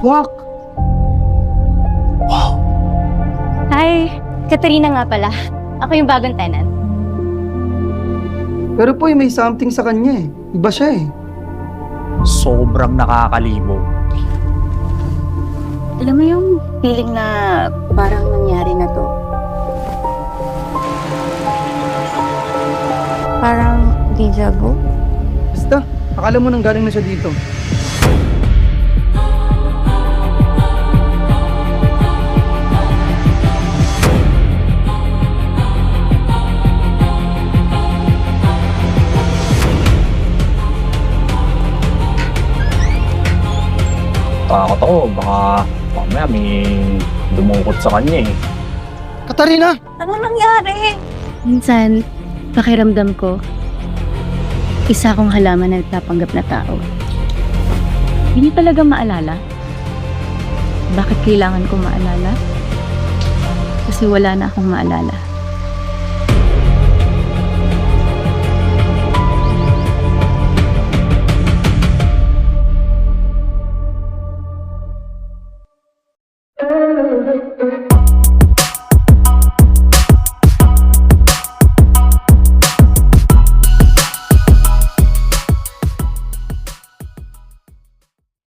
Wak! Wow! Hi, Katrina nga pala. Ako yung bagong tenant. Pero po, may something sa kanya eh. Iba siya eh. Sobrang nakakalibog. Alam mo yung feeling na parang nangyari na to? Parang deja vu? Basta, akala mo nang galing na siya dito. Takot ako, baka mamaya may dumukot sa kanya eh. Katarina! Ano nangyari? Minsan, pakiramdam ko, isa akong halaman na nagtapanggap na tao. Hindi talaga maalala. Bakit kailangan ko maalala? Kasi wala na akong maalala.